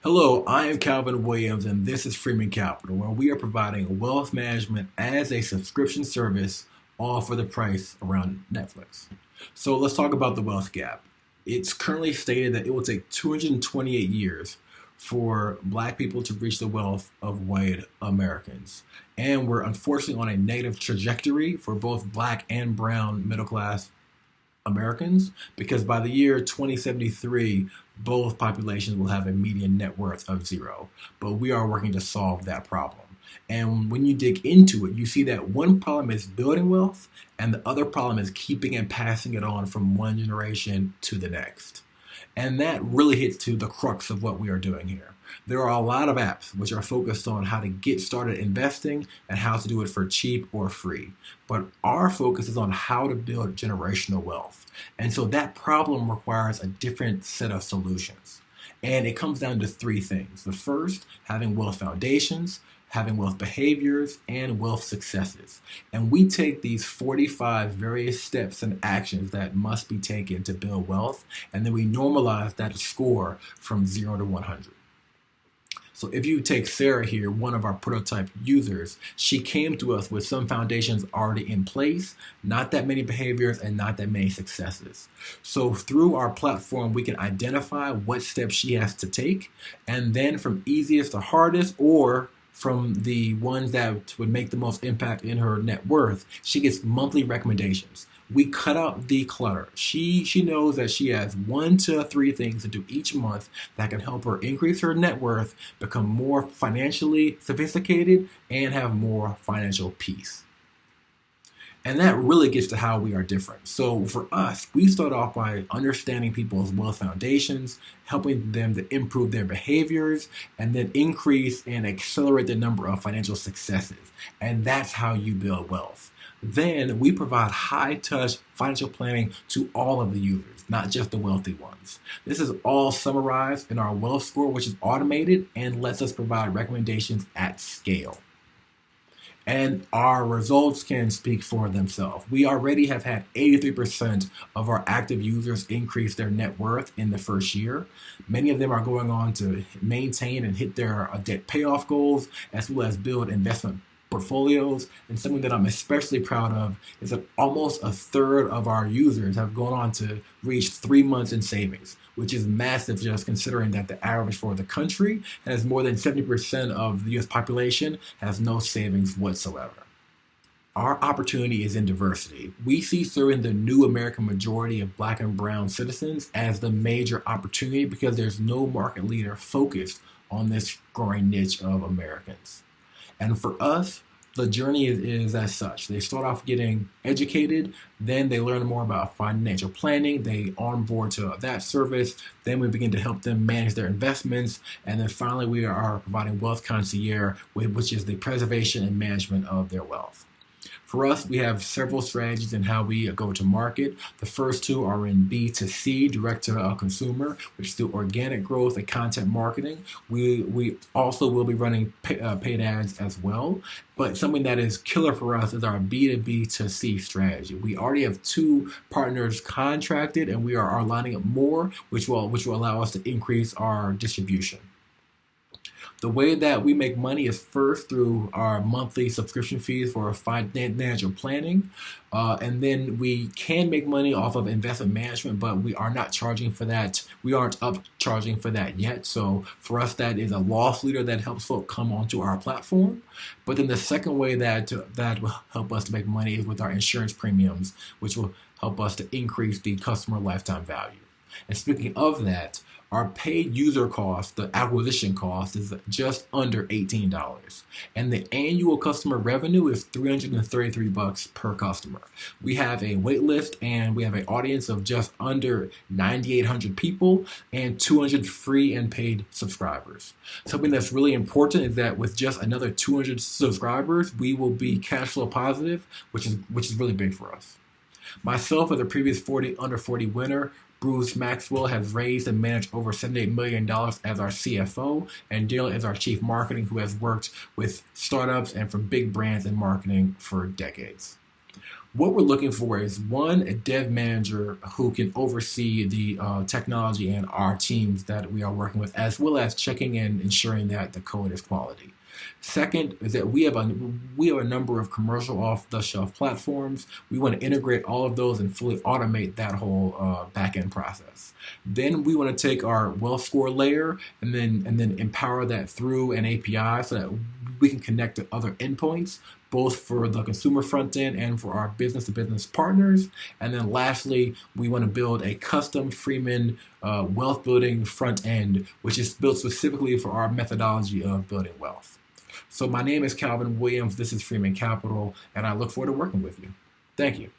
Hello, I am Calvin Williams, and this is Freeman Capital, where we are providing wealth management as a subscription service, all for the price around Netflix. So let's talk about the wealth gap. It's currently stated that it will take 228 years for black people to reach the wealth of white Americans. And we're unfortunately on a negative trajectory for both black and brown middle class Americans because by the year 2073, both populations will have a median net worth of zero. But we are working to solve that problem. And when you dig into it, you see that one problem is building wealth, and the other problem is keeping and passing it on from one generation to the next. And that really hits to the crux of what we are doing here. There are a lot of apps which are focused on how to get started investing and how to do it for cheap or free. But our focus is on how to build generational wealth. And so that problem requires a different set of solutions. And it comes down to three things. The first, having wealth foundations, having wealth behaviors, and wealth successes. And we take these 45 various steps and actions that must be taken to build wealth, and then we normalize that score from 0 to 100. So if you take Sarah here, one of our prototype users, she came to us with some foundations already in place, not that many behaviors and not that many successes. So through our platform, we can identify what steps she has to take, and then from easiest to hardest, or from the ones that would make the most impact in her net worth, she gets monthly recommendations. We cut out the clutter. She knows that she has 1 to 3 things to do each month that can help her increase her net worth, become more financially sophisticated, and have more financial peace. And that really gets to how we are different. So for us, we start off by understanding people's wealth foundations, helping them to improve their behaviors, and then increase and accelerate the number of financial successes. And that's how you build wealth. Then we provide high-touch financial planning to all of the users, not just the wealthy ones. This is all summarized in our wealth score, which is automated and lets us provide recommendations at scale. And our results can speak for themselves. We already have had 83% of our active users increase their net worth in the first year. Many of them are going on to maintain and hit their debt payoff goals, as well as build investment portfolios. And something that I'm especially proud of is that almost a third of our users have gone on to reach 3 months in savings, which is massive just considering that the average for the country has more than 70% of the US population has no savings whatsoever. Our opportunity is in diversity. We see serving the new American majority of black and brown citizens as the major opportunity because there's no market leader focused on this growing niche of Americans. And for us, the journey is as such. They start off getting educated, then they learn more about financial planning, they onboard to that service, then we begin to help them manage their investments, and then finally we are providing wealth concierge, which is the preservation and management of their wealth. For us, we have several strategies in how we go to market. The first two are in B2C, direct to consumer, which is through organic growth and content marketing. We also will be running paid ads as well. But something that is killer for us is our B2B2C strategy. We already have 2 partners contracted, and we are lining up more, which will allow us to increase our distribution. The way that we make money is first through our monthly subscription fees for financial planning. And then we can make money off of investment management, but we are not charging for that. We aren't upcharging for that yet. So for us, that is a loss leader that helps folks come onto our platform. But then the second way that will help us to make money is with our insurance premiums, which will help us to increase the customer lifetime value. And speaking of that, our paid user cost, the acquisition cost, is just under $18. And the annual customer revenue is $333 per customer. We have a wait list and we have an audience of just under 9,800 people and 200 free and paid subscribers. Something that's really important is that with just another 200 subscribers, we will be cash flow positive, which is really big for us. Myself, as a previous 40 under 40 winner, Bruce Maxwell has raised and managed over $78 million as our CFO, and Dale is our chief marketing, who has worked with startups and from big brands in marketing for decades. What we're looking for is one, a dev manager who can oversee the technology and our teams that we are working with, as well as checking and ensuring that the code is quality. Second is that we have a number of commercial off-the-shelf platforms. We want to integrate all of those and fully automate that whole back-end process. Then we want to take our wealth score layer and then empower that through an API so that we can connect to other endpoints, both for the consumer front end and for our business to business partners. And then lastly, we want to build a custom Freeman wealth building front end, which is built specifically for our methodology of building wealth. So my name is Calvin Williams. This is Freeman Capital, and I look forward to working with you. Thank you.